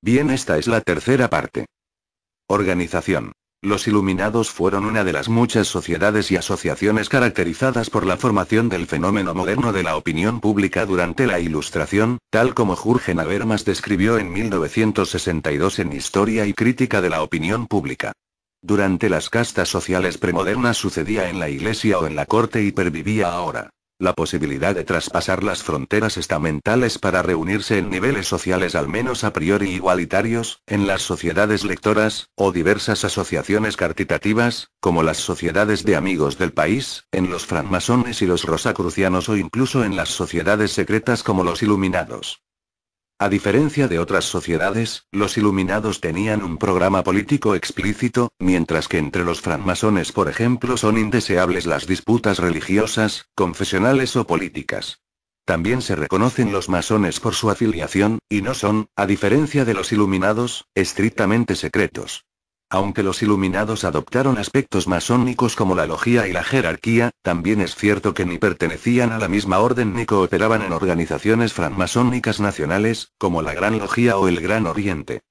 Bien, esta es la tercera parte. Organización. Los Iluminados fueron una de las muchas sociedades y asociaciones caracterizadas por la formación del fenómeno moderno de la opinión pública durante la Ilustración, tal como Jürgen Habermas describió en 1962 en Historia y Crítica de la Opinión Pública. Durante las castas sociales premodernas sucedía en la iglesia o en la corte y pervivía ahora la posibilidad de traspasar las fronteras estamentales para reunirse en niveles sociales al menos a priori igualitarios, en las sociedades lectoras, o diversas asociaciones caritativas, como las sociedades de amigos del país, en los francmasones y los rosacrucianos o incluso en las sociedades secretas como los Iluminados. A diferencia de otras sociedades, los Iluminados tenían un programa político explícito, mientras que entre los francmasones, por ejemplo, son indeseables las disputas religiosas, confesionales o políticas. También se reconocen los masones por su afiliación, y no son, a diferencia de los Iluminados, estrictamente secretos. Aunque los Iluminados adoptaron aspectos masónicos como la logía y la jerarquía, también es cierto que ni pertenecían a la misma orden ni cooperaban en organizaciones francmasónicas nacionales, como la Gran Logia o el Gran Oriente.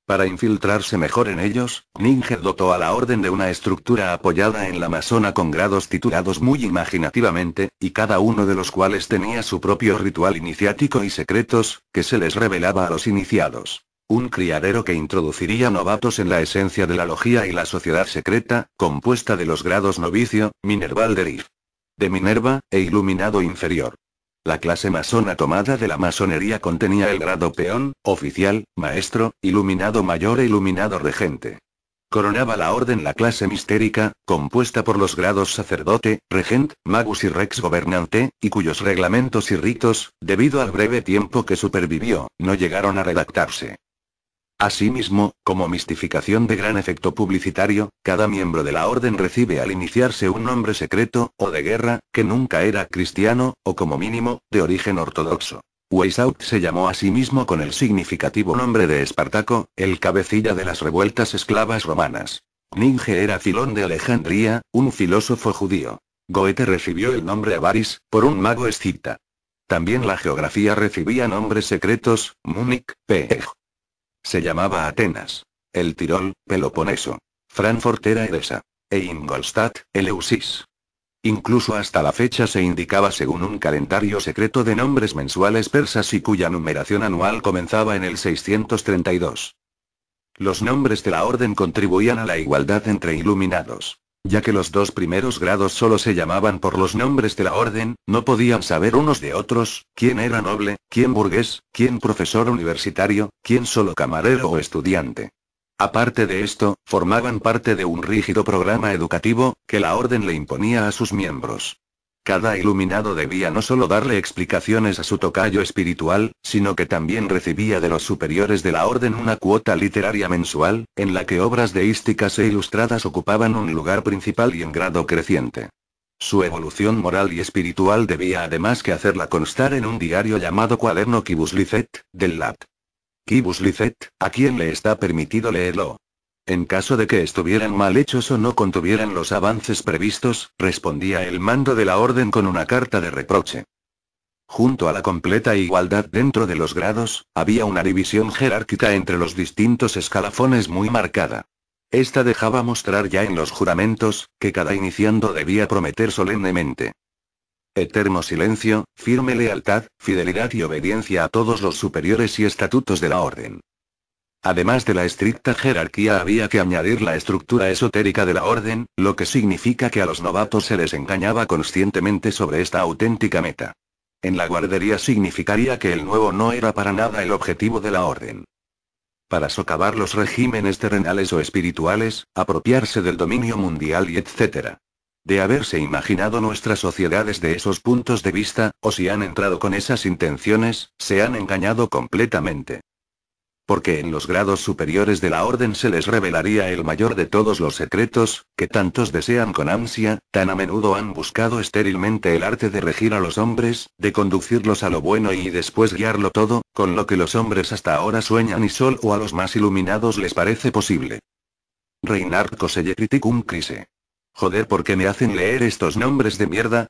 Para infiltrarse mejor en ellos, Ninger dotó a la orden de una estructura apoyada en la masona con grados titulados muy imaginativamente, y cada uno de los cuales tenía su propio ritual iniciático y secretos, que se les revelaba a los iniciados. Un criadero que introduciría novatos en la esencia de la logía y la sociedad secreta, compuesta de los grados novicio, minerval de Minerva, e iluminado inferior. La clase masona tomada de la masonería contenía el grado peón, oficial, maestro, iluminado mayor e iluminado regente. Coronaba la orden la clase mistérica, compuesta por los grados sacerdote, regent, magus y rex gobernante, y cuyos reglamentos y ritos, debido al breve tiempo que supervivió, no llegaron a redactarse. Asimismo, como mistificación de gran efecto publicitario, cada miembro de la orden recibe al iniciarse un nombre secreto, o de guerra, que nunca era cristiano, o como mínimo, de origen ortodoxo. Weishaupt se llamó a sí mismo con el significativo nombre de Espartaco, el cabecilla de las revueltas esclavas romanas. Ninger era Filón de Alejandría, un filósofo judío. Goethe recibió el nombre Avaris, por un mago escita. También la geografía recibía nombres secretos, Múnich, Peg. Se llamaba Atenas. El Tirol, Peloponeso. Frankfurt era Edesa. E Ingolstadt, Eleusis. Incluso hasta la fecha se indicaba según un calendario secreto de nombres mensuales persas y cuya numeración anual comenzaba en el 632. Los nombres de la orden contribuían a la igualdad entre iluminados. Ya que los dos primeros grados solo se llamaban por los nombres de la orden, no podían saber unos de otros, quién era noble, quién burgués, quién profesor universitario, quién solo camarero o estudiante. Aparte de esto, formaban parte de un rígido programa educativo, que la orden le imponía a sus miembros. Cada iluminado debía no solo darle explicaciones a su tocayo espiritual, sino que también recibía de los superiores de la orden una cuota literaria mensual, en la que obras deísticas e ilustradas ocupaban un lugar principal y en grado creciente. Su evolución moral y espiritual debía además que hacerla constar en un diario llamado Cuaderno Quibus Licet, del lat. Quibus Licet, ¿a quién le está permitido leerlo? En caso de que estuvieran mal hechos o no contuvieran los avances previstos, respondía el mando de la orden con una carta de reproche. Junto a la completa igualdad dentro de los grados, había una división jerárquica entre los distintos escalafones muy marcada. Esta dejaba mostrar ya en los juramentos, que cada iniciando debía prometer solemnemente eterno silencio, firme lealtad, fidelidad y obediencia a todos los superiores y estatutos de la orden. Además de la estricta jerarquía había que añadir la estructura esotérica de la orden, lo que significa que a los novatos se les engañaba conscientemente sobre esta auténtica meta. En la guardería significaría que el nuevo no era para nada el objetivo de la orden. Para socavar los regímenes terrenales o espirituales, apropiarse del dominio mundial y etc. De haberse imaginado nuestras sociedades de esos puntos de vista, o si han entrado con esas intenciones, se han engañado completamente. Porque en los grados superiores de la orden se les revelaría el mayor de todos los secretos, que tantos desean con ansia, tan a menudo han buscado estérilmente el arte de regir a los hombres, de conducirlos a lo bueno y después guiarlo todo, con lo que los hombres hasta ahora sueñan y solo a los más iluminados les parece posible. Reinhard Koselle Criticum Crise. Joder, ¿por qué me hacen leer estos nombres de mierda?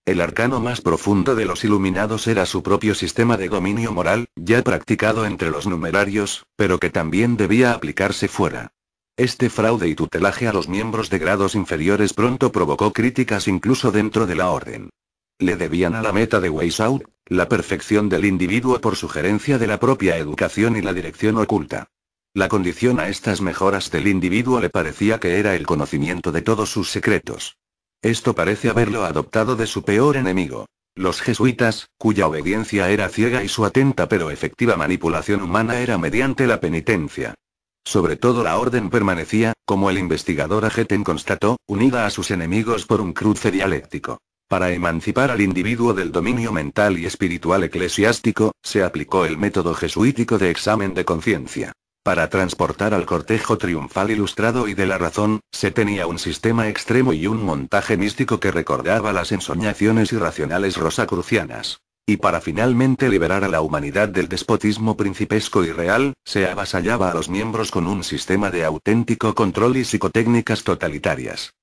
El arcano más profundo de los iluminados era su propio sistema de dominio moral, ya practicado entre los numerarios, pero que también debía aplicarse fuera. Este fraude y tutelaje a los miembros de grados inferiores pronto provocó críticas incluso dentro de la orden. Le debían a la meta de Weishaupt, la perfección del individuo por sugerencia de la propia educación y la dirección oculta. La condición a estas mejoras del individuo le parecía que era el conocimiento de todos sus secretos. Esto parece haberlo adoptado de su peor enemigo, los jesuitas, cuya obediencia era ciega y su atenta pero efectiva manipulación humana era mediante la penitencia. Sobre todo la orden permanecía, como el investigador Ageten constató, unida a sus enemigos por un cruce dialéctico. Para emancipar al individuo del dominio mental y espiritual eclesiástico, se aplicó el método jesuítico de examen de conciencia. Para transportar al cortejo triunfal ilustrado y de la razón, se tenía un sistema extremo y un montaje místico que recordaba las ensoñaciones irracionales rosacrucianas. Y para finalmente liberar a la humanidad del despotismo principesco y real, se avasallaba a los miembros con un sistema de auténtico control y psicotécnicas totalitarias.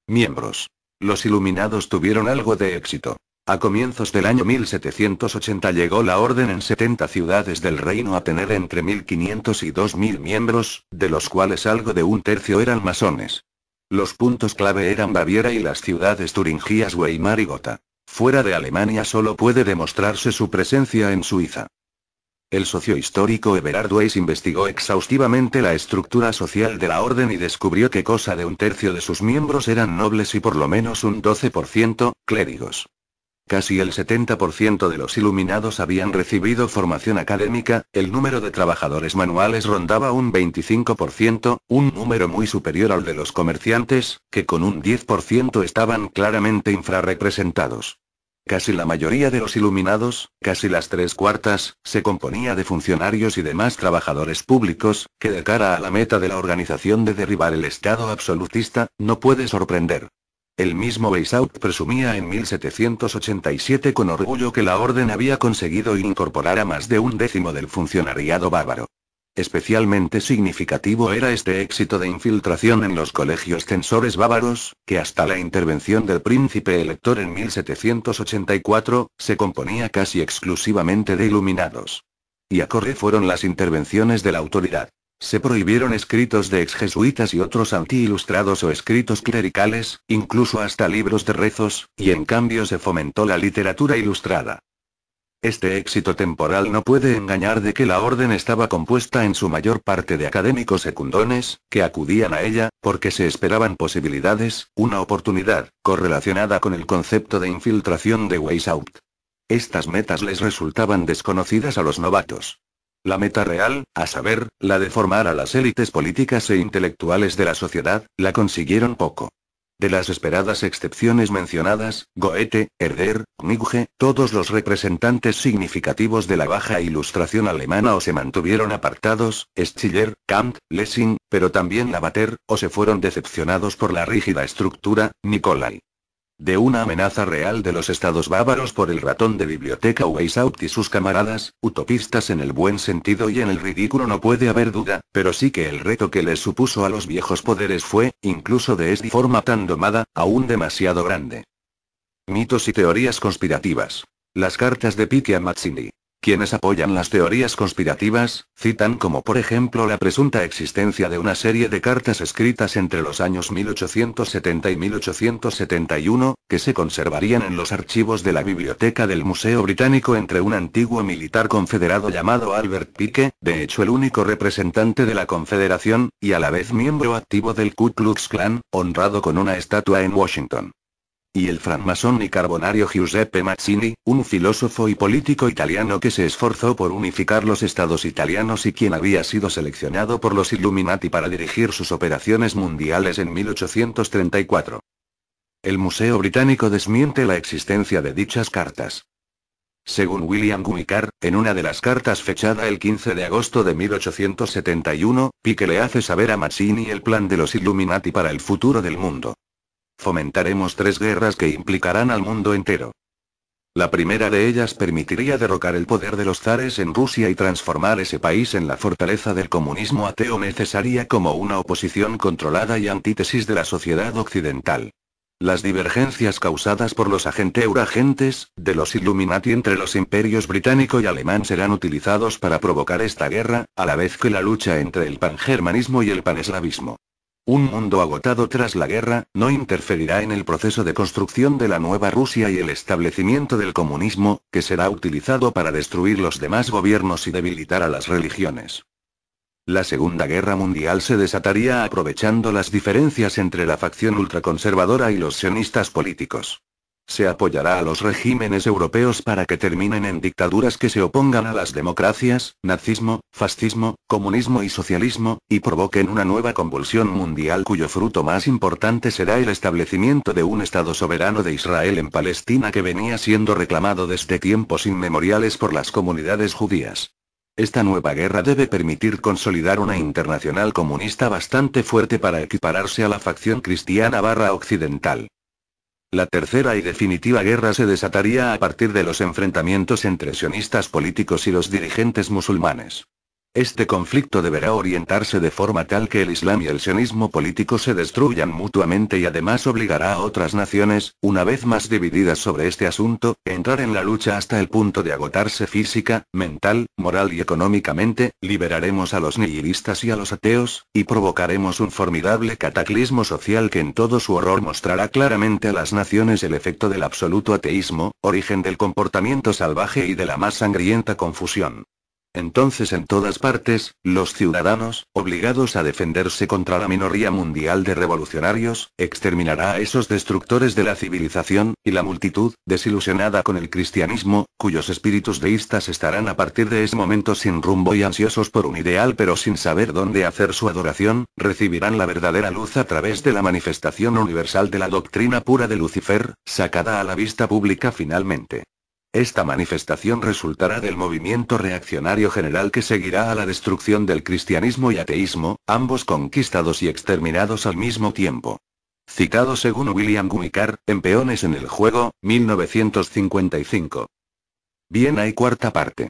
Miembros. Los iluminados tuvieron algo de éxito. A comienzos del año 1780 llegó la orden en 70 ciudades del reino a tener entre 1.500 y 2.000 miembros, de los cuales algo de un tercio eran masones. Los puntos clave eran Baviera y las ciudades turingias Weimar y Gotha. Fuera de Alemania solo puede demostrarse su presencia en Suiza. El socio histórico Everard Weiss investigó exhaustivamente la estructura social de la orden y descubrió que cosa de un tercio de sus miembros eran nobles y por lo menos un 12%, clérigos. Casi el 70% de los iluminados habían recibido formación académica, el número de trabajadores manuales rondaba un 25%, un número muy superior al de los comerciantes, que con un 10% estaban claramente infrarrepresentados. Casi la mayoría de los iluminados, casi las 3/4, se componía de funcionarios y demás trabajadores públicos, que de cara a la meta de la organización de derribar el Estado absolutista, no puede sorprender. El mismo Weishaupt presumía en 1787 con orgullo que la orden había conseguido incorporar a más de un décimo del funcionariado bávaro. Especialmente significativo era este éxito de infiltración en los colegios censores bávaros, que hasta la intervención del príncipe elector en 1784, se componía casi exclusivamente de iluminados. Y acorde fueron las intervenciones de la autoridad. Se prohibieron escritos de exjesuitas y otros anti-ilustrados o escritos clericales, incluso hasta libros de rezos, y en cambio se fomentó la literatura ilustrada. Este éxito temporal no puede engañar de que la orden estaba compuesta en su mayor parte de académicos secundones, que acudían a ella, porque se esperaban posibilidades, una oportunidad, correlacionada con el concepto de infiltración de Weishaupt. Estas metas les resultaban desconocidas a los novatos. La meta real, a saber, la de formar a las élites políticas e intelectuales de la sociedad, la consiguieron poco. De las esperadas excepciones mencionadas, Goethe, Herder, Nietzsche, todos los representantes significativos de la baja ilustración alemana o se mantuvieron apartados, Schiller, Kant, Lessing, pero también Lavater, o se fueron decepcionados por la rígida estructura, Nicolai. De una amenaza real de los estados bávaros por el ratón de biblioteca Weishaupt y sus camaradas, utopistas en el buen sentido y en el ridículo no puede haber duda, pero sí que el reto que les supuso a los viejos poderes fue, incluso de esta forma tan domada, aún demasiado grande. Mitos y teorías conspirativas. Las cartas de Pique a Mazzini. Quienes apoyan las teorías conspirativas, citan como por ejemplo la presunta existencia de una serie de cartas escritas entre los años 1870 y 1871, que se conservarían en los archivos de la biblioteca del Museo Británico entre un antiguo militar confederado llamado Albert Pike, de hecho el único representante de la confederación, y a la vez miembro activo del Ku Klux Klan, honrado con una estatua en Washington. Y el francmasón y carbonario Giuseppe Mazzini, un filósofo y político italiano que se esforzó por unificar los estados italianos y quien había sido seleccionado por los Illuminati para dirigir sus operaciones mundiales en 1834. El Museo Británico desmiente la existencia de dichas cartas. Según William Guicard, en una de las cartas fechada el 15 de agosto de 1871, Pike le hace saber a Mazzini el plan de los Illuminati para el futuro del mundo. Fomentaremos 3 guerras que implicarán al mundo entero. La primera de ellas permitiría derrocar el poder de los zares en Rusia y transformar ese país en la fortaleza del comunismo ateo necesaria como una oposición controlada y antítesis de la sociedad occidental. Las divergencias causadas por los agentes de los Illuminati entre los imperios británico y alemán serán utilizados para provocar esta guerra, a la vez que la lucha entre el pangermanismo y el paneslavismo. Un mundo agotado tras la guerra, no interferirá en el proceso de construcción de la nueva Rusia y el establecimiento del comunismo, que será utilizado para destruir los demás gobiernos y debilitar a las religiones. La Segunda Guerra Mundial se desataría aprovechando las diferencias entre la facción ultraconservadora y los sionistas políticos. Se apoyará a los regímenes europeos para que terminen en dictaduras que se opongan a las democracias, nazismo, fascismo, comunismo y socialismo, y provoquen una nueva convulsión mundial cuyo fruto más importante será el establecimiento de un Estado soberano de Israel en Palestina que venía siendo reclamado desde tiempos inmemoriales por las comunidades judías. Esta nueva guerra debe permitir consolidar una internacional comunista bastante fuerte para equipararse a la facción cristiana occidental. La tercera y definitiva guerra se desataría a partir de los enfrentamientos entre sionistas políticos y los dirigentes musulmanes. Este conflicto deberá orientarse de forma tal que el Islam y el sionismo político se destruyan mutuamente y además obligará a otras naciones, una vez más divididas sobre este asunto, a entrar en la lucha hasta el punto de agotarse física, mental, moral y económicamente, liberaremos a los nihilistas y a los ateos, y provocaremos un formidable cataclismo social que en todo su horror mostrará claramente a las naciones el efecto del absoluto ateísmo, origen del comportamiento salvaje y de la más sangrienta confusión. Entonces en todas partes, los ciudadanos, obligados a defenderse contra la minoría mundial de revolucionarios, exterminará a esos destructores de la civilización, y la multitud, desilusionada con el cristianismo, cuyos espíritus deístas estarán a partir de ese momento sin rumbo y ansiosos por un ideal pero sin saber dónde hacer su adoración, recibirán la verdadera luz a través de la manifestación universal de la doctrina pura de Lucifer, sacada a la vista pública finalmente. Esta manifestación resultará del movimiento reaccionario general que seguirá a la destrucción del cristianismo y ateísmo, ambos conquistados y exterminados al mismo tiempo. Citado según William Gumicar, en Peones en el juego, 1955. Bien, hay cuarta parte.